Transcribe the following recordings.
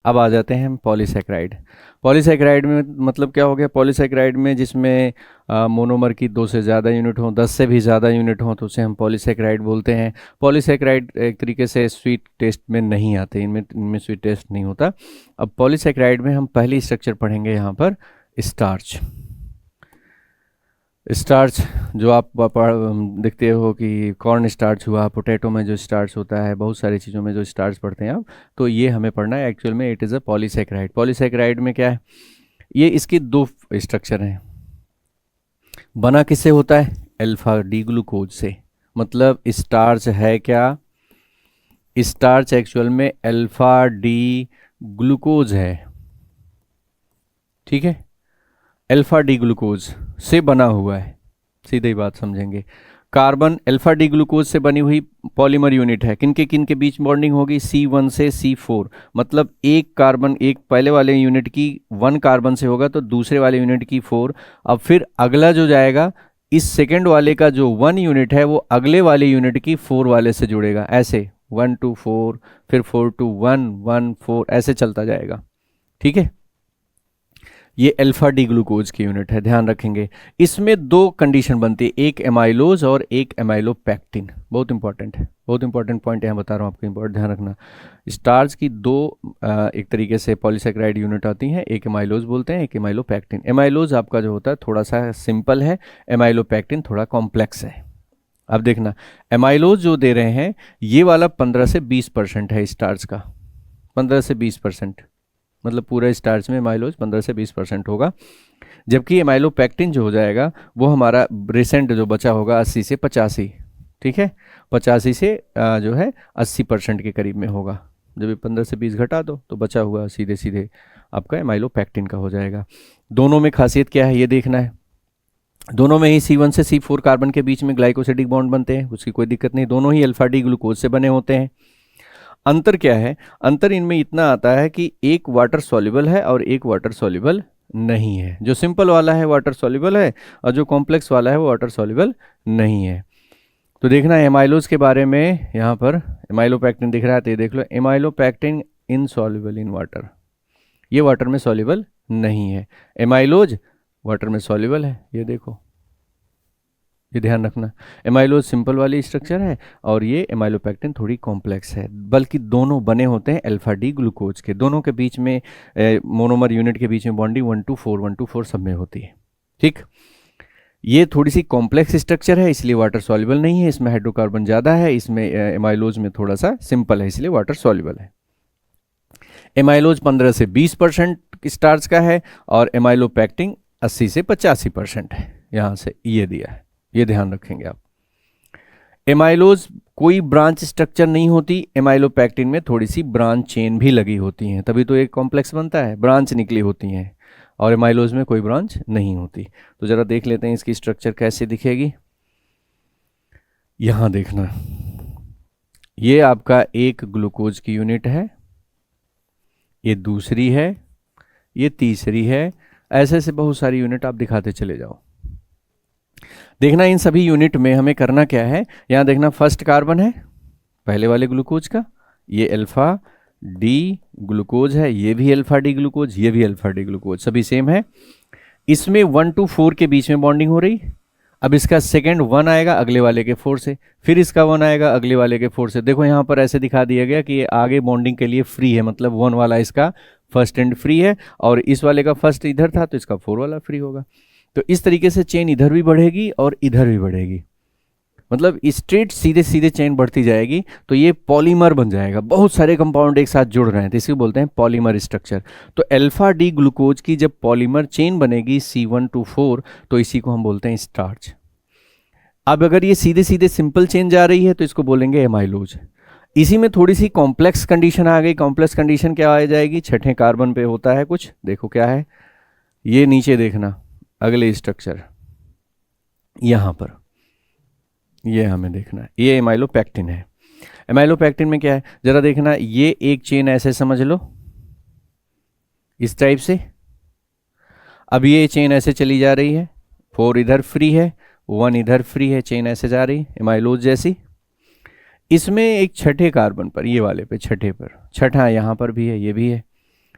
अब आ जाते हैं हम पॉलीसैकेराइड। पॉलीसैकेराइड में मतलब क्या हो गया, पॉलीसैकेराइड में जिसमें मोनोमर की 2 से ज़्यादा यूनिट हो, 10 से भी ज़्यादा यूनिट हो, तो उसे हम पॉलीसैकेराइड बोलते हैं। पॉलीसैकेराइड एक तरीके से स्वीट टेस्ट में नहीं आते, इनमें स्वीट टेस्ट नहीं होता। अब पॉलीसैकेराइड में हम पहली स्ट्रक्चर पढ़ेंगे यहाँ पर स्टार्च। स्टार्च जो आप देखते हो कि कॉर्न स्टार्च हुआ, पोटैटो में जो स्टार्च होता है, बहुत सारी चीज़ों में जो स्टार्च पढ़ते हैं आप, तो ये हमें पढ़ना है। एक्चुअल में it is a polysaccharide. Polysaccharide में क्या है, ये इसकी 2 स्ट्रक्चर हैं। बना किससे होता है, अल्फा डी ग्लूकोज से। मतलब स्टार्च है क्या, स्टार्च एक्चुअल में अल्फा डी ग्लूकोज है, ठीक है, अल्फा डी ग्लूकोज से बना हुआ है, सीधे ही बात समझेंगे। कार्बन अल्फा डी ग्लूकोज से बनी हुई पॉलीमर यूनिट है। किन के बीच बॉन्डिंग होगी, C1 से C4। मतलब एक कार्बन, एक पहले वाले यूनिट की 1 कार्बन से होगा तो दूसरे वाले यूनिट की 4। अब फिर अगला जो जाएगा, इस सेकेंड वाले का जो 1 यूनिट है वो अगले वाले यूनिट की 4 वाले से जुड़ेगा, ऐसे 1 to 4, फिर 4 to 1, 1 4, ऐसे चलता जाएगा, ठीक है। ये अल्फा डी ग्लूकोज की यूनिट है, ध्यान रखेंगे। इसमें 2 कंडीशन बनती है, एक एमाइलोज और एक एमाइलोपैक्टिन। बहुत इंपॉर्टेंट है, बहुत इंपॉर्टेंट पॉइंट यहाँ बता रहा हूँ आपको, इंपॉर्टेंट ध्यान रखना। स्टार्च की 2 एक तरीके से पॉलीसैकेराइड यूनिट आती हैं, एक एमाइलोज बोलते हैं, एक एमाइलोपैक्टिन। एमाइलोज आपका जो होता है थोड़ा सा सिंपल है, एमाइलोपैक्टिन थोड़ा कॉम्प्लेक्स है। अब देखना, एमाइलोज जो दे रहे हैं ये वाला 15 से 20% है स्टार्च का, 15 से 20%, मतलब पूरा स्टार्च में एमाइलोज 15 से 20% होगा। जबकि एमाइलोपैक्टिन जो हो जाएगा वो हमारा रिसेंट जो बचा होगा 80 से 85, ठीक है, 85 से जो है 80% के करीब में होगा। जब ये 15 से 20 घटा दो तो बचा हुआ सीधे सीधे आपका एमाइलोपैक्टिन का हो जाएगा। दोनों में खासियत क्या है ये देखना है, दोनों में ही C1 से C4 कार्बन के बीच में ग्लाइकोसिडिक बॉन्ड बनते हैं, उसकी कोई दिक्कत नहीं। दोनों ही अल्फा डी ग्लूकोज से बने होते हैं। अंतर क्या है, अंतर इनमें इतना आता है कि एक वाटर सॉल्युबल है और एक वाटर सॉल्युबल नहीं है। जो सिंपल वाला है वाटर सॉल्युबल है और जो कॉम्प्लेक्स वाला है वो वाटर सॉल्युबल नहीं है। तो देखना है एमाइलोज के बारे में, यहाँ पर एमाइलोपैक्टिन दिख रहा है तो ये देख लो, एमाइलोपैक्टिन इनसॉल्युबल इन वाटर, ये वाटर में सॉल्युबल नहीं है। एमाइलोज वाटर में सॉल्युबल है, ये देखो, ये ध्यान रखना। एमाइलोज सिंपल वाली स्ट्रक्चर है और ये एमाइलोपैक्टिन थोड़ी कॉम्प्लेक्स है, बल्कि दोनों बने होते हैं अल्फा डी ग्लूकोज के। दोनों के बीच में मोनोमर यूनिट के बीच में बॉन्डिंग 1 to 4, 1 to 4 सब में होती है, ठीक। ये थोड़ी सी कॉम्प्लेक्स स्ट्रक्चर है इसलिए वाटर सॉल्युबल नहीं है, इसमें हाइड्रोकार्बन ज़्यादा है, इसमें एमाइलोज में थोड़ा सा सिंपल है इसलिए वाटर सॉल्युबल है। एमाइलोज 15 से 20% स्टार्च का है और एमाइलोपैक्टिन 80 से 85% है, यहाँ से ये दिया है, ये ध्यान रखेंगे आप। एमाइलोज कोई ब्रांच स्ट्रक्चर नहीं होती, एमाइलोपैक्टिन में थोड़ी सी ब्रांच चेन भी लगी होती हैं, तभी तो एक कॉम्प्लेक्स बनता है, ब्रांच निकली होती हैं, और एमाइलोज में कोई ब्रांच नहीं होती। तो जरा देख लेते हैं इसकी स्ट्रक्चर कैसे दिखेगी। यहां देखना, ये आपका एक ग्लूकोज की यूनिट है, ये दूसरी है, ये तीसरी है, ऐसे ऐसे बहुत सारी यूनिट आप दिखाते चले जाओ। देखना इन सभी यूनिट में हमें करना क्या है, यहाँ देखना फर्स्ट कार्बन है पहले वाले ग्लूकोज का, ये अल्फा डी ग्लूकोज है, ये भी अल्फा डी ग्लूकोज, ये भी अल्फा डी ग्लूकोज, सभी सेम है। इसमें 1 to 4 के बीच में बॉन्डिंग हो रही। अब इसका सेकेंड 1 आएगा अगले वाले के 4 से, फिर इसका 1 आएगा अगले वाले के 4 से। देखो यहाँ पर ऐसे दिखा दिया गया कि ये आगे बॉन्डिंग के लिए फ्री है, मतलब 1 वाला इसका फर्स्ट एंड फ्री है और इस वाले का फर्स्ट इधर था तो इसका 4 वाला फ्री होगा। तो इस तरीके से चेन इधर भी बढ़ेगी और इधर भी बढ़ेगी, मतलब स्ट्रेट सीधे सीधे चेन बढ़ती जाएगी, तो ये पॉलीमर बन जाएगा। बहुत सारे कंपाउंड एक साथ जुड़ रहे हैं तो इसी को बोलते हैं पॉलीमर स्ट्रक्चर। तो अल्फा डी ग्लूकोज की जब पॉलीमर चेन बनेगी C1 to 4 तो इसी को हम बोलते हैं स्टार्च। अब अगर ये सीधे सीधे सिंपल चेन जा रही है तो इसको बोलेंगे एमाइलोज। इसी में थोड़ी सी कॉम्प्लेक्स कंडीशन आ गई। कॉम्प्लेक्स कंडीशन क्या आ जाएगी, छठे कार्बन पे होता है कुछ, देखो क्या है, ये नीचे देखना अगले स्ट्रक्चर यहां पर, ये हमें देखना है, ये एमाइलोपैक्टिन है। एमाइलोपैक्टिन में क्या है जरा देखना, ये एक चेन ऐसे समझ लो इस टाइप से, अब ये चेन ऐसे चली जा रही है, 4 इधर फ्री है, 1 इधर फ्री है, चेन ऐसे जा रही एमाइलोज जैसी। इसमें एक छठे कार्बन पर, ये वाले पे छठे पर, छठा यहाँ पर भी है, ये भी है,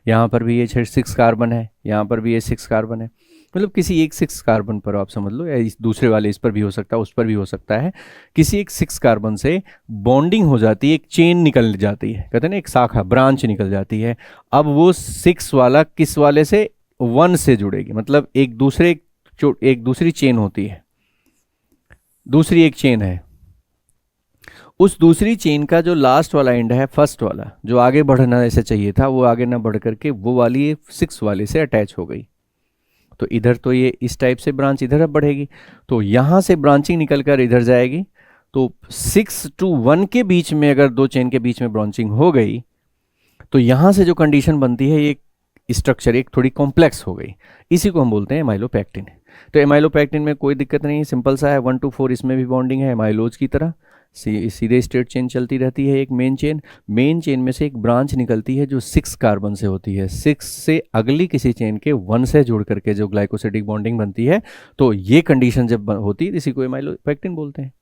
यहाँ पर भी ये 6 कार्बन है, यहाँ पर भी ये 6 कार्बन है, मतलब किसी एक 6 कार्बन पर आप समझ लो, या इस दूसरे वाले इस पर भी हो सकता है, उस पर भी हो सकता है, किसी एक 6 कार्बन से बॉन्डिंग हो जाती है, एक चेन निकल जाती है, कहते हैं ना एक शाखा ब्रांच निकल जाती है। अब वो 6 वाला किस वाले से, 1 से जुड़ेगी, मतलब एक दूसरी चेन होती है, दूसरी एक चेन है, उस दूसरी चेन का जो लास्ट वाला एंड है, फर्स्ट वाला जो आगे बढ़ना ऐसे चाहिए था, वो आगे ना बढ़ करके वो वाली 6 वाले से अटैच हो गई। तो इधर तो ये इस टाइप से ब्रांच इधर अब बढ़ेगी, तो यहाँ से ब्रांचिंग निकल कर इधर जाएगी। तो 6 to 1 के बीच में अगर दो चेन के बीच में ब्रांचिंग हो गई, तो यहाँ से जो कंडीशन बनती है, ये स्ट्रक्चर एक थोड़ी कॉम्प्लेक्स हो गई, इसी को हम बोलते हैं एमाइलोपेक्टिन। तो एमाइलोपेक्टिन में कोई दिक्कत नहीं है, सिंपल सा है, 1 to 4 इसमें भी बॉन्डिंग है एमाइलोज की तरह, सीधे स्ट्रेट चेन चलती रहती है, एक मेन चेन में से एक ब्रांच निकलती है जो 6 कार्बन से होती है, 6 से अगली किसी चेन के 1 से जुड़ करके जो ग्लाइकोसिडिक बॉन्डिंग बनती है। तो ये कंडीशन जब होती है इसी को एमाइलोपेक्टिन बोलते हैं।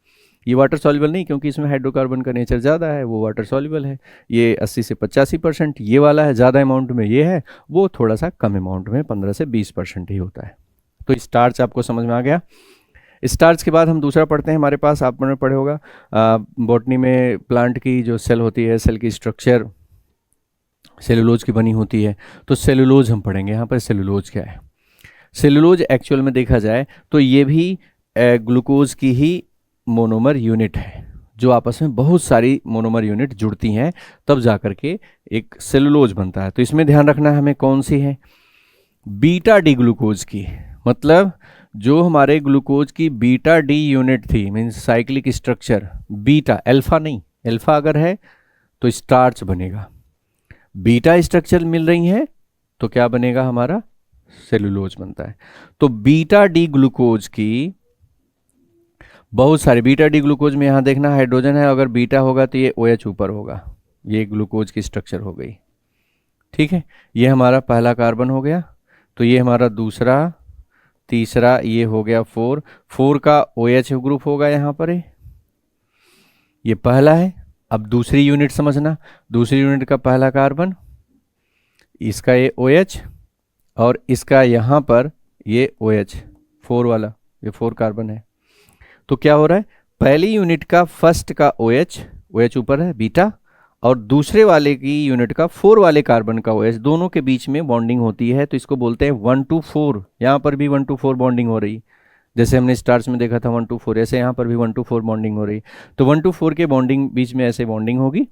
ये वाटर सॉल्युबल नहीं, क्योंकि इसमें हाइड्रोकार्बन का नेचर ज़्यादा है, वो वाटर सॉल्युबल है, ये 80 से 85%, ये वाला है ज़्यादा अमाउंट में, ये है वो थोड़ा सा कम अमाउंट में 15 से 20% ही होता है। तो स्टार्च आपको समझ में आ गया। स्टार्च के बाद हम दूसरा पढ़ते हैं, हमारे पास आपने पढ़े होगा बॉटनी में प्लांट की जो सेल होती है, सेल की स्ट्रक्चर सेलुलोज की बनी होती है। तो सेलुलोज हम पढ़ेंगे, यहाँ पर सेलुलोज क्या है। सेलुलोज एक्चुअल में देखा जाए तो ये भी ग्लूकोज की ही मोनोमर यूनिट है, जो आपस में बहुत सारी मोनोमर यूनिट जुड़ती हैं तब जा कर के एक सेलुलोज बनता है। तो इसमें ध्यान रखना है हमें कौन सी है, बीटा डी ग्लूकोज की, मतलब जो हमारे ग्लूकोज की बीटा डी यूनिट थी, means cyclic structure beta, alpha नहीं, अल्फा अगर है तो स्टार्च बनेगा, बीटा स्ट्रक्चर मिल रही है तो क्या बनेगा, हमारा सेलुलोज बनता है। तो बीटा डी ग्लूकोज की बहुत सारे, बीटा डी ग्लूकोज में यहां देखना हाइड्रोजन है, अगर बीटा होगा तो ये OH ऊपर होगा, ये ग्लूकोज की स्ट्रक्चर हो गई, ठीक है। ये हमारा पहला कार्बन हो गया, तो ये हमारा दूसरा, तीसरा, ये हो गया 4 का OH ग्रुप होगा यहाँ पर, ये पहला है। अब दूसरी यूनिट समझना, दूसरी यूनिट का पहला कार्बन, इसका ये OH और इसका यहाँ पर ये OH 4 वाला, ये 4 कार्बन है। तो क्या हो रहा है, पहली यूनिट का फर्स्ट का OH ऊपर है बीटा, और दूसरे वाले की यूनिट का 4 वाले कार्बन का OH, दोनों के बीच में बॉन्डिंग होती है, तो इसको बोलते हैं 1 to 4। यहाँ पर भी 1 to 4 बॉन्डिंग हो रही, जैसे हमने स्टार्च में देखा था 1 to 4, ऐसे यहाँ पर भी 1 to 4 बॉन्डिंग हो रही। तो 1 to 4 के बॉन्डिंग बीच में ऐसे बॉन्डिंग होगी,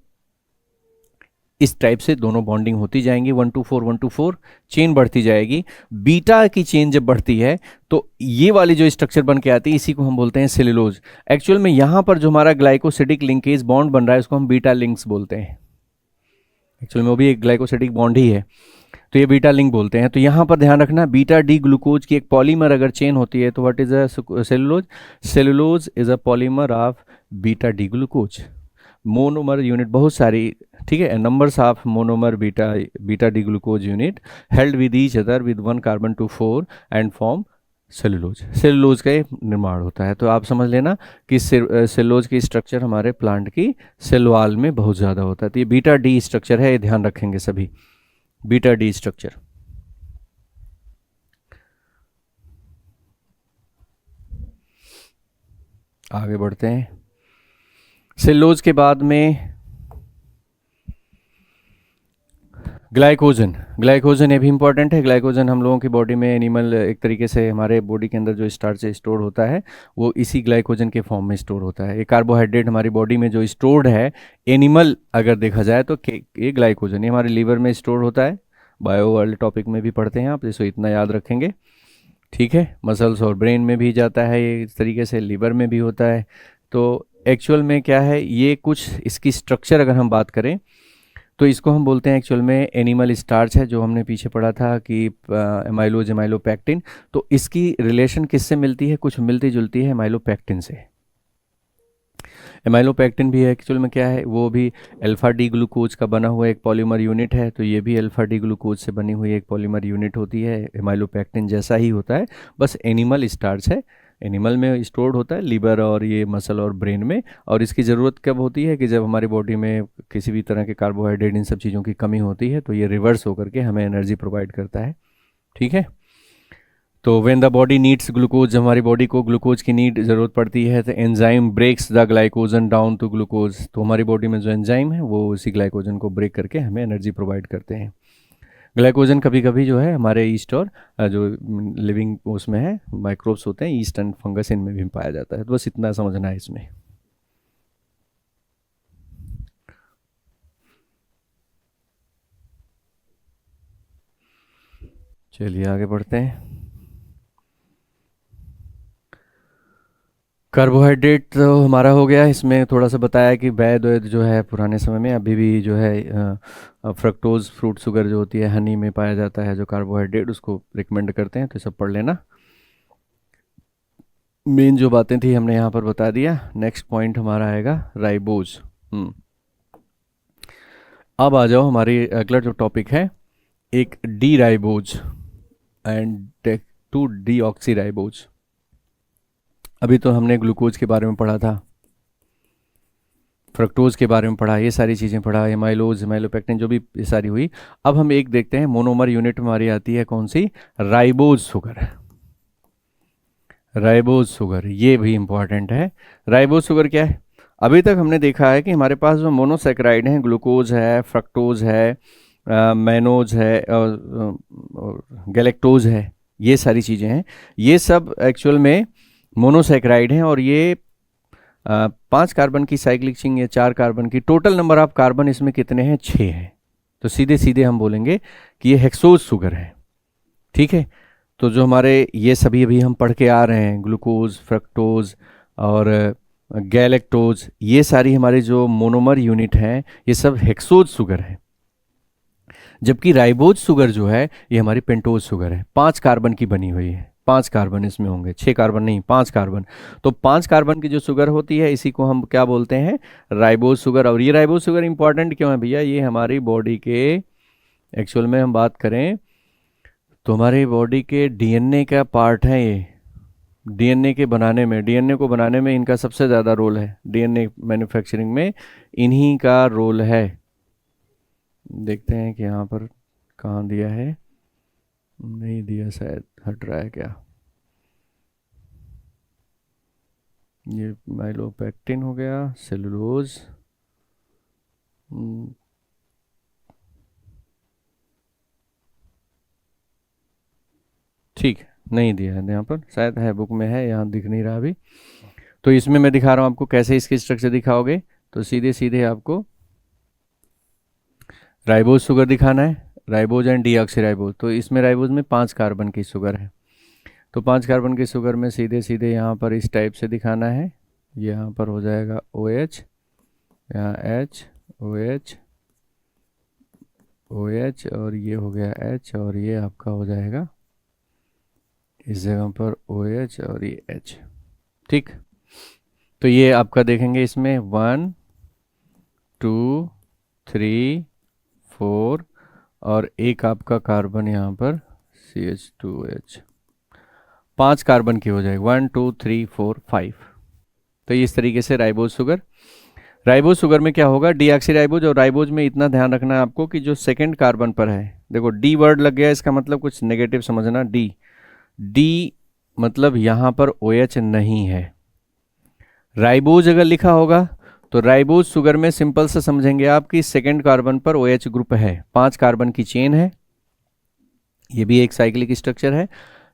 इस टाइप से दोनों बॉन्डिंग होती जाएंगी, 1 to 4 1 to 4, चेन बढ़ती जाएगी। बीटा की चेन जब बढ़ती है तो ये वाली जो स्ट्रक्चर बन के आती है, इसी को हम बोलते हैं सेलुलोज। एक्चुअल में यहाँ पर जो हमारा ग्लाइकोसिडिक लिंकेज बॉन्ड बन रहा है, उसको हम बीटा लिंक्स बोलते हैं, एक्चुअल में वो भी एक ग्लाइकोसिडिक बॉन्ड ही है, तो ये बीटा लिंक बोलते हैं। तो यहाँ पर ध्यान रखना, बीटा डी ग्लूकोज की एक पॉलीमर अगर चेन होती है तो what is a cellulose, cellulose is a polymer of beta D glucose. Monomer unit बहुत सारी, ठीक है, numbers of monomer beta D glucose unit held with each other with 1 carbon to 4 and form cellulose. Cellulose का निर्माण होता है। तो आप समझ लेना कि सेलुलोज की स्ट्रक्चर हमारे प्लांट की सेल वॉल में बहुत ज़्यादा होता है। तो ये बीटा डी स्ट्रक्चर है, ये ध्यान रखेंगे सभी, बीटा डी स्ट्रक्चर। आगे बढ़ते हैं, सेलुलोज के बाद में ग्लाइकोजन। ग्लाइकोजन ये भी इंपॉर्टेंट है। ग्लाइकोजन हम लोगों की बॉडी में, एनिमल एक तरीके से हमारे बॉडी के अंदर जो स्टार्च स्टोर होता है वो इसी ग्लाइकोजन के फॉर्म में स्टोर होता है। ये कार्बोहाइड्रेट हमारी बॉडी में जो स्टोर्ड है, एनिमल अगर देखा जाए तो ये ग्लाइकोजन, ये हमारे लीवर में स्टोर होता है। बायो वर्ल्ड टॉपिक में भी पढ़ते हैं आप, इसको इतना याद रखेंगे, ठीक है। मसल्स और ब्रेन में भी जाता है ये, इस तरीके से लीवर में भी होता है। तो एक्चुअल में क्या है, ये कुछ इसकी स्ट्रक्चर अगर हम बात करें तो इसको हम बोलते हैं एक्चुअल में एनिमल स्टार्च है, जो हमने पीछे पढ़ा था कि एमाइलोज एमाइलोपेक्टिन। तो इसकी रिलेशन किससे मिलती है, कुछ मिलती जुलती है एमाइलोपेक्टिन से। एमाइलोपेक्टिन भी है एक्चुअल में क्या है, वो भी अल्फा डी ग्लूकोज का बना हुआ एक पॉलीमर यूनिट है। तो ये भी अल्फा डी ग्लूकोज से बनी हुई एक पॉलीमर यूनिट होती है, एमाइलोपेक्टिन जैसा ही होता है, बस एनिमल स्टार्च है, एनिमल में स्टोर्ड होता है, लीवर और ये मसल और ब्रेन में। और इसकी ज़रूरत कब होती है कि जब हमारी बॉडी में किसी भी तरह के कार्बोहाइड्रेट इन सब चीज़ों की कमी होती है, तो ये रिवर्स होकर के हमें एनर्जी प्रोवाइड करता है। ठीक है, तो when the body needs glucose, जब हमारी बॉडी को ग्लूकोज की नीड ज़रूरत पड़ती है, तो enzyme breaks the glycogen down to glucose, तो हमारी बॉडी में जो एंजाइम है वो उसी ग्लाइकोजन को ब्रेक करके हमें एनर्जी प्रोवाइड करते हैं। ग्लाइकोजन कभी कभी जो है हमारे ईस्ट और जो लिविंग उसमें है माइक्रोब्स होते हैं, ईस्ट एंड फंगस, इनमें भी पाया जाता है। तो बस इतना समझना है इसमें। चलिए आगे बढ़ते हैं। कार्बोहाइड्रेट तो हमारा हो गया। इसमें थोड़ा सा बताया कि वैद वैद जो है पुराने समय में, अभी भी जो है फ्रक्टोज फ्रूट शुगर जो होती है हनी में पाया जाता है, जो कार्बोहाइड्रेट, उसको रिकमेंड करते हैं। तो सब पढ़ लेना। मेन जो बातें थी हमने यहाँ पर बता दिया। नेक्स्ट पॉइंट हमारा आएगा राइबोज। अब आ जाओ, हमारी अगला जो टॉपिक है, एक D ribose and two deoxy ribose. अभी तो हमने ग्लूकोज के बारे में पढ़ा था, फ्रक्टोज के बारे में पढ़ा, ये सारी चीज़ें पढ़ा, एमाइलोज, एमाइलोपेक्टिन, जो भी ये सारी हुई। अब हम एक देखते हैं, मोनोमर यूनिट हमारी आती है कौन सी? Ribose sugar. राइबोज शुगर ये भी इंपॉर्टेंट है। राइबोज शुगर क्या है? अभी तक हमने देखा है कि हमारे पास जो मोनोसेक्राइड हैं, ग्लूकोज है, फ्रक्टोज है, मैनोज है और गैलेक्टोज है, ये सारी चीज़ें हैं। ये सब एक्चुअल में मोनोसेक्राइड हैं और ये 5 कार्बन की साइक्लिक चेन या 4 कार्बन की, टोटल नंबर ऑफ कार्बन इसमें कितने हैं? 6 हैं। तो सीधे सीधे हम बोलेंगे कि ये हेक्सोज शुगर है। ठीक है, तो जो हमारे ये सभी अभी हम पढ़ के आ रहे हैं, ग्लूकोज, फ्रक्टोज और गैलेक्टोज, ये सारी हमारे जो मोनोमर यूनिट हैं, ये सब हेक्सोज शुगर है। जबकि राइबोज शुगर जो है ये हमारी पेंटोज शुगर है, 5 कार्बन की बनी हुई है। 5 कार्बन इसमें होंगे, 6 कार्बन नहीं, 5 कार्बन। तो 5 कार्बन की जो शुगर होती है, इसी को हम क्या बोलते हैं? Ribose sugar. और ये राइबोज शुगर इंपॉर्टेंट क्यों है भैया? ये हमारी बॉडी के, एक्चुअल में हम बात करें तो हमारी बॉडी के डीएनए का पार्ट है ये। डीएनए के बनाने में, डीएनए को बनाने में इनका सबसे ज़्यादा रोल है। डीएनए मैन्युफैक्चरिंग में इन्हीं का रोल है। देखते हैं कि यहाँ पर कहाँ दिया है, नहीं दिया शायद, हट रहा है क्या? ये माइलोपेक्टिन हो गया, सेलुलोज, ठीक है, नहीं दिया है यहाँ पर, शायद है बुक में है, यहाँ दिख नहीं रहा अभी। तो इसमें मैं दिखा रहा हूँ आपको कैसे इसकी स्ट्रक्चर दिखाओगे। तो सीधे सीधे आपको राइबोज शुगर दिखाना है, राइबोज एंड डीऑक्सीराइबोज। तो इसमें राइबोज में 5 कार्बन की शुगर है। तो 5 कार्बन की शुगर में सीधे सीधे यहाँ पर इस टाइप से दिखाना है। यहाँ पर हो जाएगा OH, यहाँ H, OH, OH और ये हो गया H, और ये आपका हो जाएगा इस जगह पर OH और ये H। ठीक, तो ये आपका देखेंगे इसमें 1 2 3 4 और एक आपका कार्बन यहाँ पर CH2H, 5 कार्बन की हो जाएगी, 1 2 3 4 5। तो इस तरीके से राइबोज शुगर। राइबोज शुगर में क्या होगा? डीऑक्सीराइबोज। और राइबोज में इतना ध्यान रखना है आपको कि जो सेकंड कार्बन पर है, देखो डी वर्ड लग गया, इसका मतलब कुछ नेगेटिव समझना। डी मतलब यहाँ पर OH नहीं है। राइबोज अगर लिखा होगा तो राइबोज शुगर में सिंपल से समझेंगे आप कि सेकंड कार्बन पर OH ग्रुप है, 5 कार्बन की चेन है, ये भी एक साइक्लिक स्ट्रक्चर है।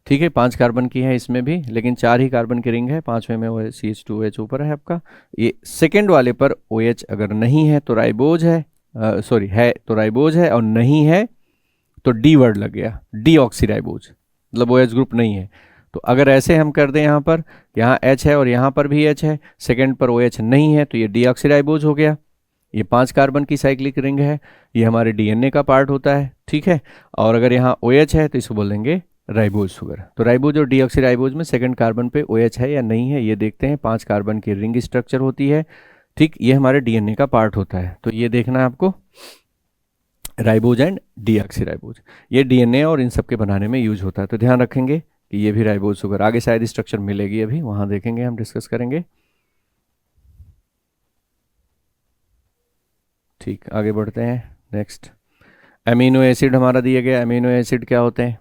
ठीक है, 5 कार्बन की है इसमें भी, लेकिन 4 ही कार्बन की रिंग है, 5वें में वो CH2H ऊपर है आपका। ये सेकंड वाले पर OH अगर नहीं है तो राइबोज है, सॉरी है तो राइबोज है, और नहीं है तो डी वर्ड लग गया, डीऑक्सीराइबोज, मतलब OH ग्रुप नहीं है। तो अगर ऐसे हम कर दें, यहाँ पर, यहाँ H है और यहाँ पर भी H है, सेकंड पर OH नहीं है, तो ये डीऑक्सीराइबोज हो गया। ये 5 कार्बन की साइक्लिक रिंग है, ये हमारे डीएनए का पार्ट होता है। ठीक है, और अगर यहाँ OH है तो इसको बोलेंगे राइबोज शुगर। तो राइबोज और डीऑक्सीराइबोज में सेकंड कार्बन पे OH है या नहीं है, ये देखते हैं। 5 कार्बन की रिंग स्ट्रक्चर होती है। ठीक, ये हमारे डीएनए का पार्ट होता है। तो ये देखना है आपको, राइबोज एंड डीऑक्सीराइबोज, ये डीएनए और इन सब के बनाने में यूज होता है। तो ध्यान रखेंगे कि ये भी राइबोज शुगर, आगे शायद स्ट्रक्चर मिलेगी, अभी वहाँ देखेंगे, हम डिस्कस करेंगे। ठीक, आगे बढ़ते हैं। नेक्स्ट, अमीनो एसिड हमारा दिया गया। अमीनो एसिड क्या होते हैं?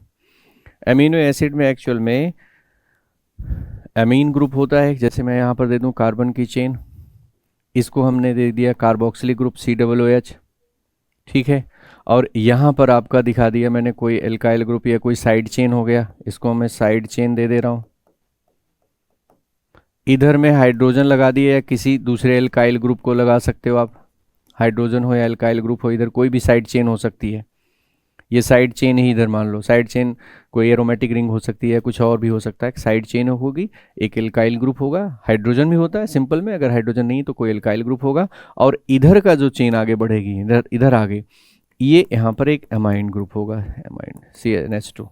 अमीनो एसिड में एक्चुअल में अमीन ग्रुप होता है, जैसे मैं यहाँ पर दे दूँ कार्बन की चेन, इसको हमने दे दिया कार्बोक्सिलिक ग्रुप COOH, ठीक है। और यहाँ पर आपका दिखा दिया मैंने कोई एल्काइल ग्रुप या कोई साइड चेन हो गया, इसको मैं साइड चेन दे दे रहा हूँ। इधर में हाइड्रोजन लगा दिया, या किसी दूसरे एल्काइल ग्रुप को लगा सकते हो आप, हाइड्रोजन हो या एल्काइल ग्रुप हो, इधर कोई भी साइड चेन हो सकती है। ये साइड चेन ही इधर मान लो, साइड चेन कोई एरोमेटिक रिंग हो सकती है, कुछ और भी हो सकता है, साइड चेन होगी, एक एल्काइल ग्रुप होगा, हाइड्रोजन भी होता है सिंपल में, अगर हाइड्रोजन नहीं तो कोई एल्काइल ग्रुप होगा, और इधर का जो चेन आगे बढ़ेगी, इधर इधर आगे, ये यहाँ पर एक एमाइन ग्रुप होगा, एमाइन CnH2।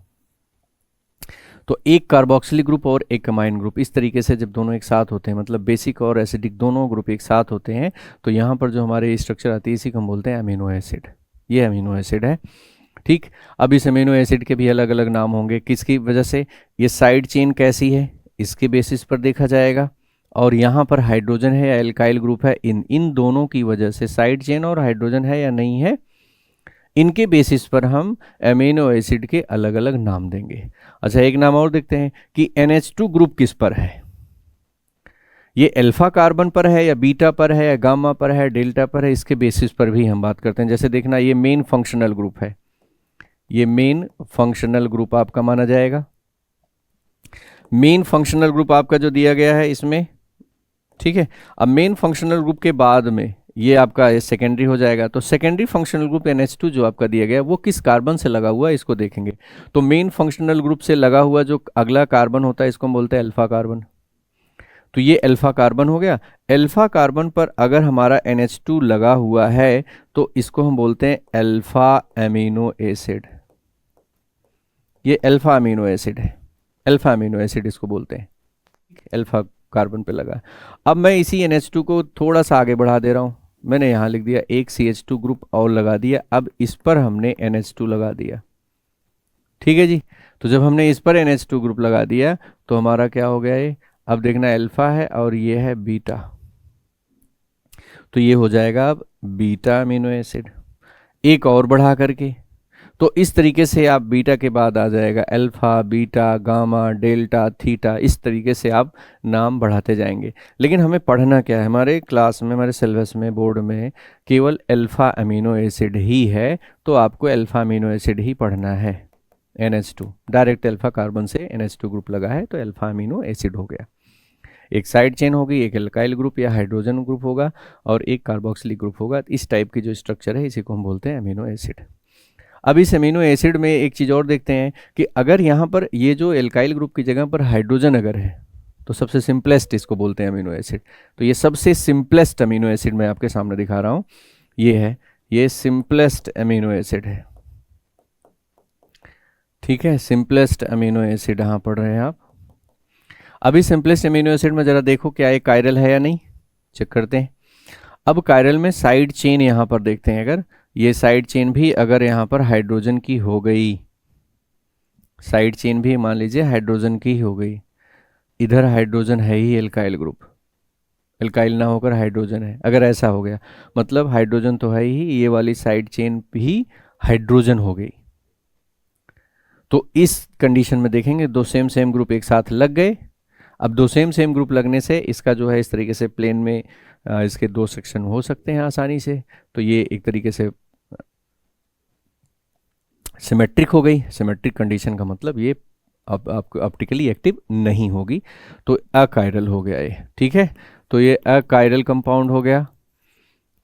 तो एक कार्बोक्सिलिक ग्रुप और एक एमाइन ग्रुप, इस तरीके से जब दोनों एक साथ होते हैं, मतलब बेसिक और एसिडिक दोनों ग्रुप एक साथ होते हैं, तो यहाँ पर जो हमारे स्ट्रक्चर आती है इसी को हम बोलते हैं अमीनो एसिड। ये अमीनो एसिड है, ठीक। अब इस अमीनो एसिड के भी अलग अलग नाम होंगे, किसकी वजह से? ये साइड चेन कैसी है इसके बेसिस पर देखा जाएगा, और यहाँ पर हाइड्रोजन है या एल्काइल ग्रुप है, इन दोनों की वजह से साइड चेन और हाइड्रोजन है या नहीं है, इनके बेसिस पर हम अमीनो एसिड के अलग अलग नाम देंगे। अच्छा, एक नाम और देखते हैं कि NH2 ग्रुप किस पर है, ये अल्फा कार्बन पर है या बीटा पर है या गामा पर है, डेल्टा पर है, इसके बेसिस पर भी हम बात करते हैं। जैसे देखना, ये मेन फंक्शनल ग्रुप है, ये मेन फंक्शनल ग्रुप आपका माना जाएगा। मेन फंक्शनल ग्रुप आपका जो दिया गया है इसमें, ठीक है। अब मेन फंक्शनल ग्रुप के बाद में ये आपका सेकेंडरी हो जाएगा, तो सेकेंडरी फंक्शनल ग्रुप NH2 जो आपका दिया गया है वो किस कार्बन से लगा हुआ है इसको देखेंगे। तो मेन फंक्शनल ग्रुप से लगा हुआ जो अगला कार्बन होता है इसको हम बोलते हैं अल्फा कार्बन। तो ये अल्फा कार्बन हो गया। अल्फा कार्बन पर अगर हमारा NH2 लगा हुआ है तो इसको हम बोलते हैं अल्फा एमिनो एसिड। ये अल्फा अमीनो एसिड है, अल्फा अमीनो एसिड इसको बोलते हैं, अल्फा कार्बन पे लगा। अब मैं इसी NH2 को थोड़ा सा आगे बढ़ा दे रहा हूँ, मैंने यहाँ लिख दिया एक CH2 ग्रुप और लगा दिया, अब इस पर हमने NH2 लगा दिया, ठीक है जी। तो जब हमने इस पर NH2 ग्रुप लगा दिया तो हमारा क्या हो गया ये, अब देखना अल्फा है और ये है बीटा, तो ये हो जाएगा अब बीटा अमीनो एसिड। एक और बढ़ा करके, तो इस तरीके से आप बीटा के बाद आ जाएगा alpha, beta, gamma, delta, theta, इस तरीके से आप नाम बढ़ाते जाएंगे। लेकिन हमें पढ़ना क्या है, हमारे क्लास में, हमारे सिलेबस में, बोर्ड में केवल अल्फा अमीनो एसिड ही है, तो आपको अल्फा अमीनो एसिड ही पढ़ना है। NH2 डायरेक्ट अल्फा कार्बन से NH2 ग्रुप लगा है तो अल्फा अमीनो एसिड हो गया। एक साइड चेन होगी, एक एल्काइल ग्रुप या हाइड्रोजन ग्रुप होगा, और एक कार्बोक्सिलिक ग्रुप होगा। इस टाइप की जो स्ट्रक्चर है इसी को हम बोलते हैं अमीनो एसिड। अब इस अमीनो एसिड में एक चीज़ और देखते हैं कि अगर यहाँ पर ये जो एल्काइल ग्रुप की जगह पर हाइड्रोजन अगर है तो सबसे सिंपलेस्ट इसको बोलते हैं अमीनो एसिड। तो ये सबसे सिंपलेस्ट अमीनो एसिड मैं आपके सामने दिखा रहा हूँ, ये है, ये सिंपलेस्ट अमीनो एसिड है, ठीक है। सिंपलेस्ट अमीनो एसिड यहाँ पढ़ रहे हैं आप। अभी सिंपलेस्ट अमीनो एसिड में ज़रा देखो क्या ये कायरल है या नहीं, चेक करते हैं। अब कायरल में साइड चेन यहाँ पर देखते हैं, अगर ये साइड चेन भी अगर यहाँ पर हाइड्रोजन की हो गई, साइड चेन भी मान लीजिए हाइड्रोजन की हो गई, इधर हाइड्रोजन है ही एल्काइल ग्रुप, एल्काइल ना होकर हाइड्रोजन है, अगर ऐसा हो गया मतलब हाइड्रोजन तो है ही, ये वाली साइड चेन भी हाइड्रोजन हो गई, तो इस कंडीशन में देखेंगे दो सेम सेम ग्रुप एक साथ लग गए। अब दो सेम सेम ग्रुप लगने से इसका जो है इस तरीके से प्लेन में इसके दो सेक्शन हो सकते हैं आसानी से, तो ये एक तरीके से सिमेट्रिक हो गई। सिमेट्रिक कंडीशन का मतलब ये अब आपको ऑप्टिकली एक्टिव नहीं होगी, तो अकायरल हो गया ये, ठीक है। तो ये अकायरल कंपाउंड हो गया,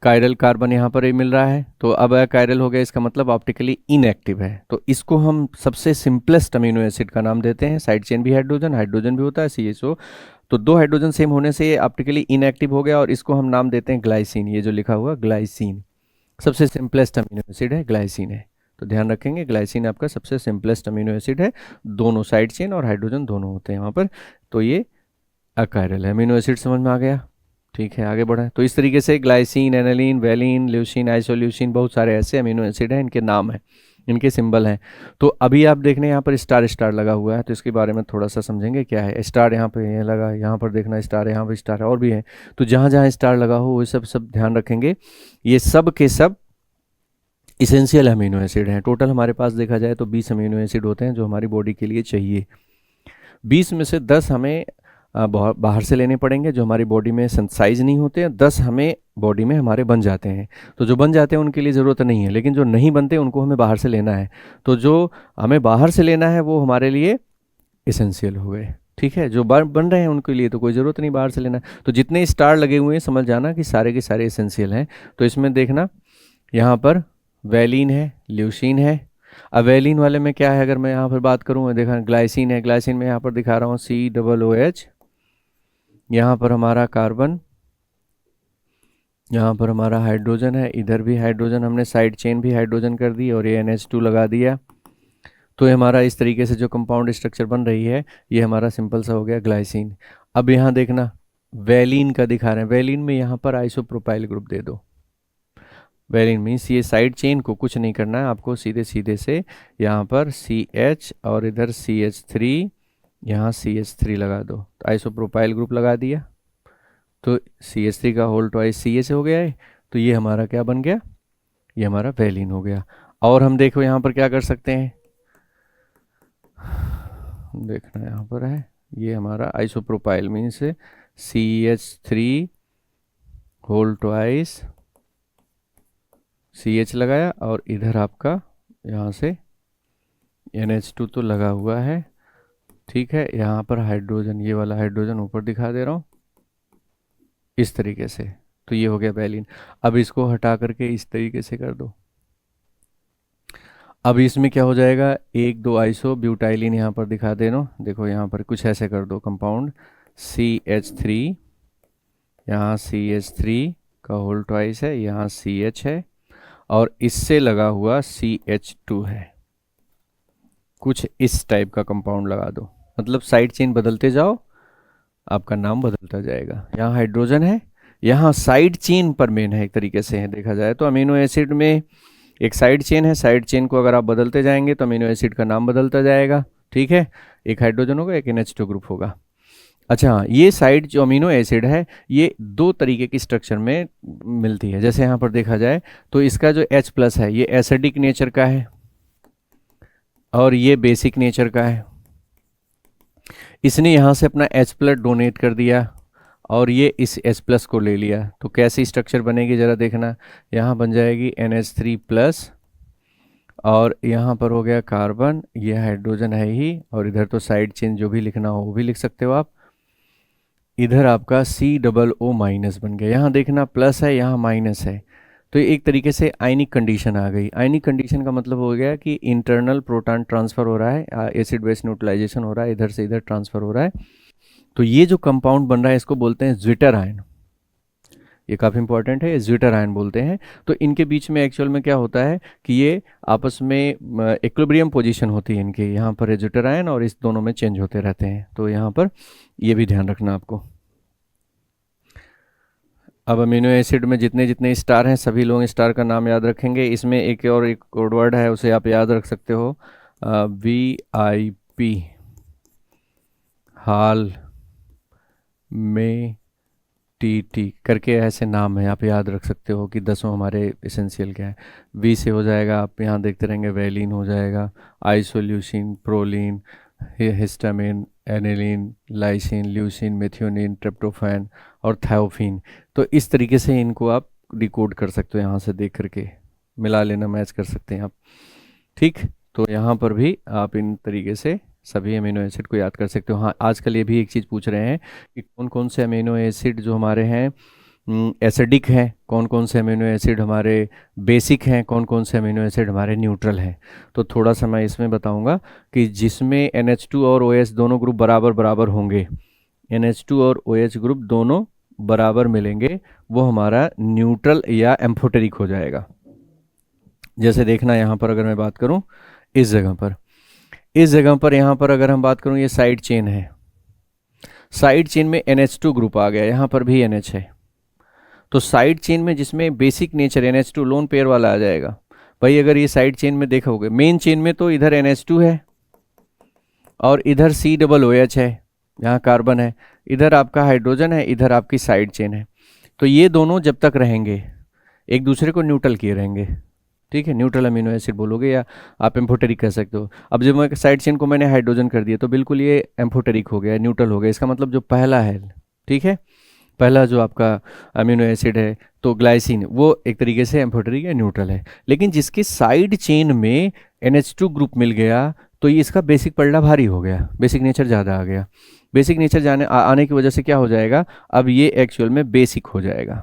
कायरल कार्बन यहाँ पर ही मिल रहा है, तो अब अकायरल हो गया, इसका मतलब ऑप्टिकली इनएक्टिव है। तो इसको हम सबसे सिंपलेस्ट अमीनो एसिड का नाम देते हैं। साइड चेन भी हाइड्रोजन, हाइड्रोजन भी होता है CHO, तो दो हाइड्रोजन सेम होने से ये ऑप्टिकली इनएक्टिव हो गया, और इसको हम नाम देते हैं ग्लाइसिन। ये जो लिखा हुआ ग्लाइसिन सबसे सिंपलेस्ट अमीनो एसिड है, ग्लाइसिन है। तो ध्यान रखेंगे ग्लाइसिन आपका सबसे सिंपलेस्ट अमीनो एसिड है, दोनों साइड चेन और हाइड्रोजन दोनों होते हैं वहाँ पर, तो ये अकायरल है। अमीनो एसिड समझ में आ गया, ठीक है। आगे बढ़े, तो इस तरीके से glycine, aniline, valine, leucine, isoleucine, बहुत सारे ऐसे अमीनो एसिड हैं, इनके नाम हैं। इनके सिंबल हैं। तो अभी आप देखने यहाँ पर स्टार स्टार लगा हुआ है, तो इसके बारे में थोड़ा सा समझेंगे क्या है। स्टार यहाँ पे ये लगा, यहाँ पर देखना स्टार, यहाँ पर स्टार और भी है। तो जहाँ जहाँ स्टार लगा हो वो सब ध्यान रखेंगे। ये सब के सब इसेंशियल अमीनो एसिड हैं। टोटल हमारे पास देखा जाए तो 20 अमीनो एसिड होते हैं जो हमारी बॉडी के लिए चाहिए। 20 में से 10 हमें बाहर से लेने पड़ेंगे जो हमारी बॉडी में सिंथेसाइज नहीं होते हैं, 10 हमें बॉडी में हमारे बन जाते हैं। तो जो बन जाते हैं उनके लिए ज़रूरत नहीं है, लेकिन जो नहीं बनते उनको हमें बाहर से लेना है। तो जो हमें बाहर से लेना है वो हमारे लिए इसेंशियल हो गए, ठीक है। जो बन रहे हैं उनके लिए तो कोई ज़रूरत नहीं बाहर से लेना। तो जितने स्टार लगे हुए हैं समझ जाना कि सारे के सारे इसेंशियल हैं। तो इसमें देखना यहाँ पर वैलिन है, ल्यूसीन है। अब वैलिन वाले में क्या है, अगर मैं यहाँ पर बात करूँ, देखा ग्लाइसिन है, ग्लाइसिन में यहाँ पर दिखा रहा हूँ COOH, यहाँ पर हमारा कार्बन, यहाँ पर हमारा हाइड्रोजन है, इधर भी हाइड्रोजन, हमने साइड चेन भी हाइड्रोजन कर दी और ये NH2 लगा दिया। तो ये हमारा इस तरीके से जो कंपाउंड स्ट्रक्चर बन रही है ये हमारा सिंपल सा हो गया ग्लाइसिन। अब यहाँ देखना वैलिन का दिखा रहे हैं, वैलिन में यहाँ पर आइसोप्रोपाइल ग्रुप दे दो। वैलिन मीन्स ये साइड चेन को कुछ नहीं करना है आपको, सीधे सीधे से यहाँ पर CH और इधर CH3, यहाँ CH3 लगा दो। तो आइसोप्रोपाइल ग्रुप लगा दिया तो CH3 का होल ट्वाइस CH हो गया है। तो ये हमारा क्या बन गया, ये हमारा वैलिन हो गया। और हम देखो यहाँ पर क्या कर सकते हैं, देखना यहाँ पर है ये हमारा isopropyl means CH3 whole twice CH लगाया और इधर आपका यहाँ से NH2 तो लगा हुआ है, ठीक है। यहाँ पर हाइड्रोजन, ये वाला हाइड्रोजन ऊपर दिखा दे रहा हूँ इस तरीके से। तो ये हो गया वैलिन। अब इसको हटा करके इस तरीके से कर दो। अब इसमें क्या हो जाएगा, 1 2 आइसो ब्यूटाइलिन यहाँ पर दिखा दे रहा हूँ। देखो यहाँ पर कुछ ऐसे कर दो, कंपाउंड CH3, यहाँ CH3 का होल ट्वाइस है, यहाँ CH है और इससे लगा हुआ CH2 है। कुछ इस टाइप का कंपाउंड लगा दो, मतलब साइड चेन बदलते जाओ, आपका नाम बदलता जाएगा। यहाँ हाइड्रोजन है, यहाँ साइड चेन पर मेन है एक तरीके से है देखा जाए तो। अमीनो एसिड में एक साइड चेन है, साइड चेन को अगर आप बदलते जाएंगे तो अमीनो एसिड का नाम बदलता जाएगा, ठीक है। एक हाइड्रोजन होगा, एक NH2 ग्रुप होगा। अच्छा, ये साइड जो अमीनो एसिड है ये 2 तरीके की स्ट्रक्चर में मिलती है। जैसे यहाँ पर देखा जाए तो इसका जो H+ है ये एसिडिक नेचर का है और ये बेसिक नेचर का है। इसने यहाँ से अपना H+ डोनेट कर दिया और ये इस H+ को ले लिया। तो कैसी स्ट्रक्चर बनेगी ज़रा देखना, यहाँ बन जाएगी NH3+ और यहाँ पर हो गया कार्बन, ये हाइड्रोजन है ही, और इधर तो साइड चेन जो भी लिखना हो वो भी लिख सकते हो आप। इधर आपका COO- बन गया। यहाँ देखना प्लस है, यहाँ माइनस है, तो एक तरीके से आयनिक कंडीशन आ गई। आयनिक कंडीशन का मतलब हो गया कि इंटरनल प्रोटॉन ट्रांसफ़र हो रहा है, एसिड बेस न्यूट्रलाइजेशन हो रहा है, इधर से इधर ट्रांसफ़र हो रहा है। तो ये जो कंपाउंड बन रहा है इसको बोलते हैं ज्विटर आयन। ये काफ़ी इंपॉर्टेंट है, ज्विटर आयन बोलते हैं। तो इनके बीच में एक्चुअल में क्या होता है कि ये आपस में इक्विलिब्रियम पोजीशन होती है इनकी, यहाँ पर ज्विटर आयन और इस दोनों में चेंज होते रहते हैं। तो यहाँ पर ये भी ध्यान रखना आपको। अब अमीनो एसिड में जितने जितने स्टार हैं सभी लोग स्टार का नाम याद रखेंगे। इसमें एक कोड वर्ड है उसे आप याद रख सकते हो, VIP, हाल में TT करके ऐसे नाम है, आप याद रख सकते हो कि 10 हमारे इसेंशियल क्या है। V से हो जाएगा, आप यहाँ देखते रहेंगे, वैलिन हो जाएगा, isoleucine, proline, histamine, aniline, lysine, leucine, methionine, tryptophan और थायोफिन। तो इस तरीके से इनको आप डिकोड कर सकते हो, यहाँ से देख करके मिला लेना, मैच कर सकते हैं आप, ठीक। तो यहाँ पर भी आप इन तरीके से सभी अमीनो एसिड को याद कर सकते हो। हाँ, आजकल ये भी एक चीज़ पूछ रहे हैं कि कौन कौन से अमीनो एसिड जो हमारे हैं एसिडिक हैं, कौन कौन से अमीनो एसिड हमारे बेसिक हैं, कौन कौन से अमीनो एसिड हमारे न्यूट्रल हैं। तो थोड़ा सा मैं इसमें बताऊंगा कि जिसमें NH2 और OH दोनों ग्रुप बराबर बराबर होंगे, NH2 और OH ग्रुप दोनों बराबर मिलेंगे, वो हमारा न्यूट्रल या एम्फोटेरिक हो जाएगा। जैसे देखना यहाँ पर अगर मैं बात करूँ इस जगह पर यहाँ पर अगर हम बात करूँ, ये साइड चेन है, साइड चेन में NH2 ग्रुप आ गया, यहाँ पर भी NH है। तो साइड चेन में जिसमें basic nature NH2 lone pair वाला आ जाएगा, भाई अगर ये साइड चेन में देखोगे, मेन चेन में तो इधर NH2 है और इधर COOH है, यहाँ कार्बन है, इधर आपका हाइड्रोजन है, इधर आपकी साइड चेन है। तो ये दोनों जब तक रहेंगे एक दूसरे को न्यूट्रल किए रहेंगे, ठीक है, न्यूट्रल अमीनो एसिड बोलोगे या आप एम्फोटेरिक कह सकते हो। अब जब मैं साइड चेन को मैंने हाइड्रोजन कर दिया तो बिल्कुल ये एम्फोटेरिक हो गया, न्यूट्रल हो गया। इसका मतलब जो पहला है, ठीक है, पहला जो आपका अमीनो एसिड है तो ग्लाइसिन, वो एक तरीके से एम्फोटेरिक या न्यूट्रल है। लेकिन जिसकी साइड चेन में NH2 ग्रुप मिल गया तो ये इसका बेसिक पलड़ा भारी हो गया, बेसिक नेचर ज़्यादा आ गया। बेसिक नेचर आने की वजह से क्या हो जाएगा, अब ये एक्चुअल में बेसिक हो जाएगा।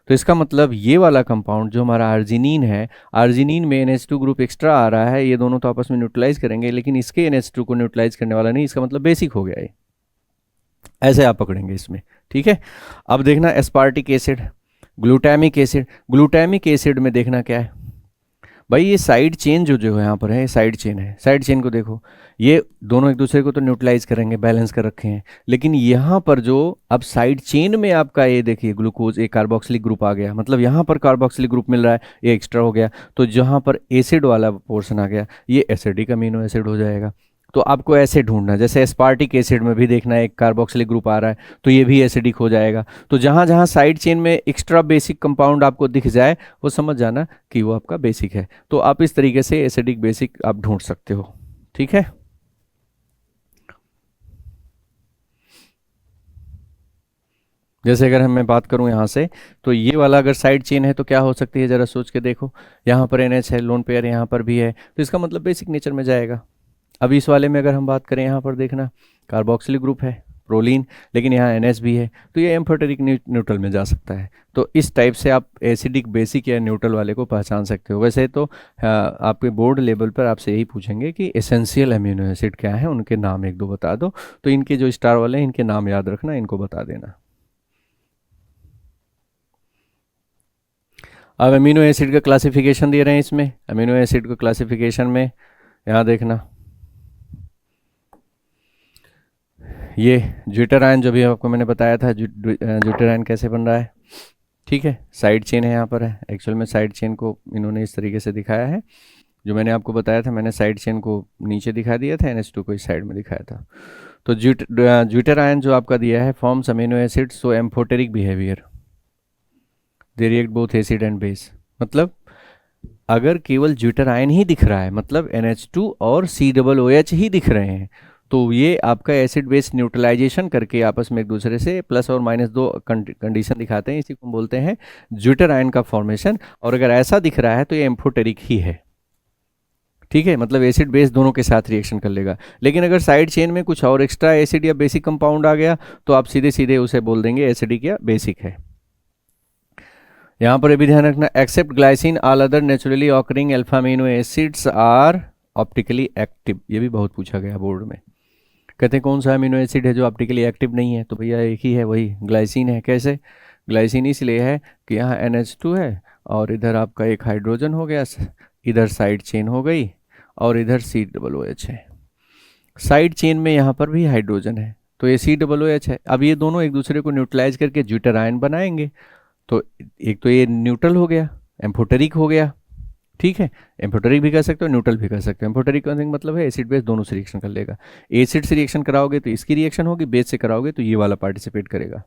तो इसका मतलब ये वाला कंपाउंड जो हमारा आर्जिनिन है, आर्जिनिन में NH2 ग्रुप एक्स्ट्रा आ रहा है, ये दोनों तो आपस में न्यूट्रलाइज करेंगे, लेकिन इसके NH2 को न्यूट्रलाइज करने वाला नहीं, इसका मतलब बेसिक हो गया ये। ऐसे आप पकड़ेंगे इसमें, ठीक है। अब देखना aspartic acid, glutamic acid. Glutamic acid में देखना क्या है भाई, ये साइड चेन जो जो यहाँ पर है, साइड चेन है, साइड चेन को देखो, ये दोनों एक दूसरे को तो न्यूट्रलाइज करेंगे, बैलेंस कर रखे हैं, लेकिन यहाँ पर जो अब साइड चेन में आपका ये देखिए ग्लूकोज, एक कार्बोक्सिलिक ग्रुप आ गया, मतलब यहाँ पर कार्बोक्सिलिक ग्रुप मिल रहा है, ये एक्स्ट्रा हो गया, तो जहाँ पर एसिड वाला पोर्शन आ गया ये एसिडिक अमीनो एसिड हो जाएगा। तो आपको ऐसे ढूंढना, जैसे एस्पार्टिक एसिड में भी देखना है एक कार्बोक्सिलिक ग्रुप आ रहा है तो ये भी एसिडिक हो जाएगा। तो जहाँ जहाँ साइड चेन में एक्स्ट्रा बेसिक कंपाउंड आपको दिख जाए वो समझ जाना कि वो आपका बेसिक है। तो आप इस तरीके से एसिडिक बेसिक आप ढूंढ सकते हो, ठीक है। जैसे अगर मैं बात करूं यहाँ से, तो ये वाला अगर साइड चेन है तो क्या हो सकती है, जरा सोच के देखो, यहाँ पर NH है, लोन पेयर यहाँ पर भी है, तो इसका मतलब बेसिक नेचर में जाएगा। अब इस वाले में अगर हम बात करें, यहाँ पर देखना कार्बोक्सिलिक ग्रुप है, प्रोलीन, लेकिन यहाँ NH भी है, तो ये एम्फोटेरिक न्यूट्रल में जा सकता है। तो इस टाइप से आप एसिडिक बेसिक या न्यूट्रल वाले को पहचान सकते हो। वैसे तो आपके बोर्ड लेवल पर आपसे यही पूछेंगे कि एसेंशियल अमीनो एसिड क्या है, उनके नाम एक दो बता दो, तो इनके जो स्टार वाले हैं इनके नाम याद रखना, इनको बता देना। अब अमीनो एसिड का क्लासिफिकेशन दे रहे हैं इसमें, अमीनो एसिड को क्लासिफिकेशन में यहाँ देखना, ये ज्यूटेरायन जो भी आपको मैंने बताया था, ज्यूटेरायन कैसे बन रहा है, ठीक है, साइड चेन है यहाँ पर है, एक्चुअल में साइड चेन को इन्होंने इस तरीके से दिखाया है, जो मैंने आपको बताया था, मैंने साइड चेन को नीचे दिखा दिया था, NH2 को इस साइड में दिखाया था। तो ज्यूटेरायन जो आपका दिया है, forms amino acid so amphoteric behaviour, they react both acid and base. मतलब अगर केवल ज्यूटेरायन ही दिख रहा है, मतलब NH2 और COOH ही दिख रहे हैं, तो ये आपका एसिड बेस न्यूट्रलाइजेशन करके आपस में एक दूसरे से प्लस और माइनस दो कंडीशन दिखाते हैं, इसी को बोलते हैं ज्यूटेरायन का फॉर्मेशन। और अगर ऐसा दिख रहा है तो ये एम्फोटेरिक ही है, ठीक है, मतलब एसिड बेस दोनों के साथ रिएक्शन कर लेगा। लेकिन अगर साइड चेन में कुछ और एक्स्ट्रा एसिड या बेसिक कंपाउंड आ गया तो आप सीधे सीधे उसे बोल देंगे एसिडिक या बेसिक है। यहाँ पर भी ध्यान रखना, except glycine all other naturally occurring alpha amino acids are optically active. ये भी बहुत पूछा गया बोर्ड में, कहते हैं कौन सा अमीनो एसिड है जो ऑप्टिकली एक्टिव नहीं है, तो भैया एक ही है, वही ग्लाइसिन है। कैसे ग्लाइसिन, इसलिए है कि यहाँ NH2 है और इधर आपका एक हाइड्रोजन हो गया, इधर साइड चेन हो गई और इधर COOH है, साइड चेन में यहाँ पर भी हाइड्रोजन है तो ये COOH है। अब ये दोनों एक दूसरे को न्यूट्रलाइज करके ज्यूटेरायन बनाएंगे, तो एक तो ये न्यूट्रल हो गया, एम्फोटेरिक हो गया, ठीक है, एम्फोटेरिक भी कर सकते हो, न्यूट्रल भी कर सकते हो। एम्फोटेरिक का मतलब है एसिड बेस दोनों से रिएक्शन कर लेगा, एसिड से रिएक्शन कराओगे तो इसकी रिएक्शन होगी, बेस से कराओगे तो ये वाला पार्टिसिपेट करेगा।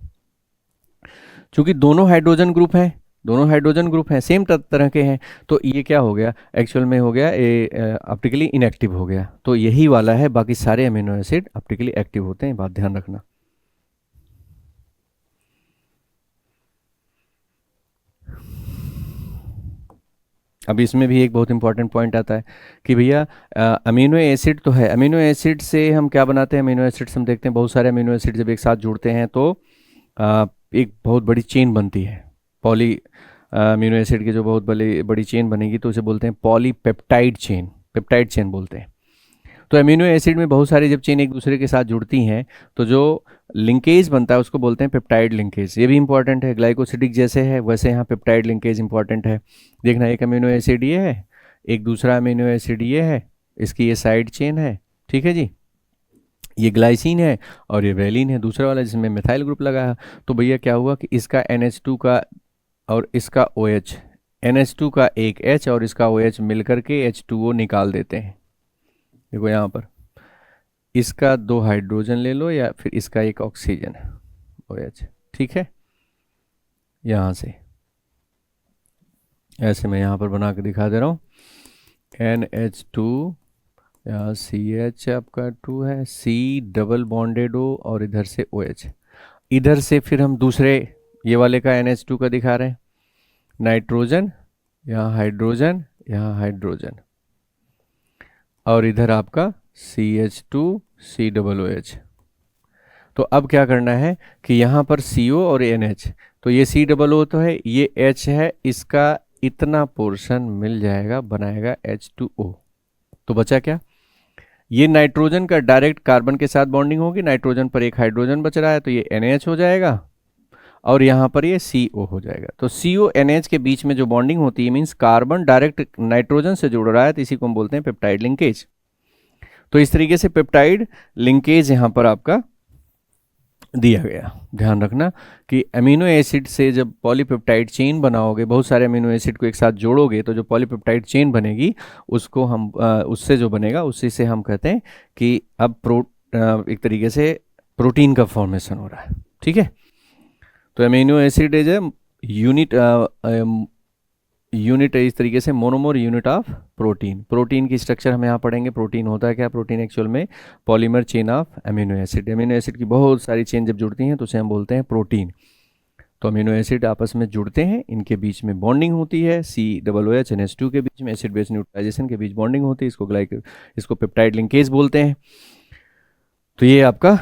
चूंकि दोनों हाइड्रोजन ग्रुप हैं, दोनों हाइड्रोजन ग्रुप हैं, सेम तरह के हैं, तो ये क्या हो गया, एक्चुअल में हो गया ये ऑप्टिकली इनएक्टिव हो गया। तो यही वाला है, बाकी सारे अमीनो एसिड ऑप्टिकली एक्टिव होते हैं, बात ध्यान रखना। अब इसमें भी एक बहुत इंपॉर्टेंट पॉइंट आता है कि भैया अमीनो एसिड तो है, अमीनो एसिड से हम क्या बनाते हैं, अमीनो एसिड से हम देखते हैं बहुत सारे अमीनो एसिड जब एक साथ जुड़ते हैं तो एक बहुत बड़ी चेन बनती है, पॉली अमीनो एसिड की जो बहुत बड़ी चेन बनेगी तो उसे बोलते हैं पॉलीपेप्टाइड चेन, पेप्टाइड चेन बोलते हैं। तो अमीनो एसिड में बहुत सारी जब चेन एक दूसरे के साथ जुड़ती हैं तो जो लिंकेज बनता है उसको बोलते हैं पेप्टाइड लिंकेज। ये भी इंपॉर्टेंट है, ग्लाइकोसिडिक जैसे है वैसे यहाँ पेप्टाइड लिंकेज इंपॉर्टेंट है। देखना, एक अमीनो एसिड ये है, एक दूसरा अमीनो एसिड ये है, इसकी ये साइड चेन है, ठीक है जी, ये ग्लाइसिन है और ये वेलिन है दूसरा वाला जिसमें मिथाइल ग्रुप लगा है। तो भैया क्या हुआ कि इसका NH2 का और इसका OH NH2 का एक H और इसका OH मिल करके H2O निकाल देते हैं। देखो यहाँ पर इसका 2 हाइड्रोजन ले लो या फिर इसका एक ऑक्सीजन OH, ठीक है। यहाँ से ऐसे मैं यहाँ पर बना के दिखा दे रहा हूँ। NH2, यहाँ CH आपका 2 है, C डबल बॉन्डेड O और इधर से OH। इधर से फिर हम दूसरे ये वाले का NH2 का दिखा रहे हैं, नाइट्रोजन, यहाँ हाइड्रोजन, यहाँ हाइड्रोजन और इधर आपका CH2 C डबल OH। तो अब क्या करना है कि यहाँ पर CO और NH, तो ये C डबल O तो है, ये H है, इसका इतना पोर्शन मिल जाएगा, बनाएगा H2O। तो बचा क्या, ये नाइट्रोजन का डायरेक्ट कार्बन के साथ बॉन्डिंग होगी, नाइट्रोजन पर एक हाइड्रोजन बच रहा है तो ये NH हो जाएगा और यहाँ पर ये CO हो जाएगा। तो CO NH के बीच में जो बॉन्डिंग होती है मीन्स कार्बन डायरेक्ट नाइट्रोजन से जुड़ रहा है, तो इसी को हम बोलते हैं पेप्टाइड लिंकेज। तो इस तरीके से पेप्टाइड लिंकेज यहाँ पर आपका दिया गया। ध्यान रखना कि अमीनो एसिड से जब पॉलीपेप्टाइड चेन बनाओगे, बहुत सारे अमीनो एसिड को एक साथ जोड़ोगे तो जो पॉलीपेप्टाइड चेन बनेगी उसको हम उससे जो बनेगा उसी से हम कहते हैं कि अब एक तरीके से प्रोटीन का फॉर्मेशन हो रहा है, ठीक है। तो amino acid is a unit इस तरीके से monomer unit of protein. Protein की स्ट्रक्चर हम यहाँ पढ़ेंगे। प्रोटीन होता है क्या, प्रोटीन एक्चुअल में polymer chain of amino acid. Amino acid की बहुत सारी चेन जब जुड़ती हैं तो उसे हम बोलते हैं प्रोटीन। तो अमीनो एसिड आपस में जुड़ते हैं, इनके बीच में बॉन्डिंग होती है, COOH NH2 के बीच में एसिड बेस न्यूट्रलाइजेशन के बीच बॉन्डिंग होती है, इसको पेप्टाइड लिंकेज बोलते हैं। तो ये आपका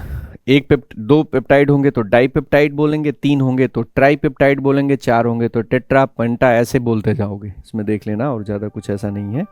दो पेप्टाइड होंगे तो डाइपेप्टाइड बोलेंगे, 3 होंगे तो ट्राइपेप्टाइड बोलेंगे, 4 होंगे तो टेट्रा, पेंटा, ऐसे बोलते जाओगे, इसमें देख लेना और ज़्यादा कुछ ऐसा नहीं है।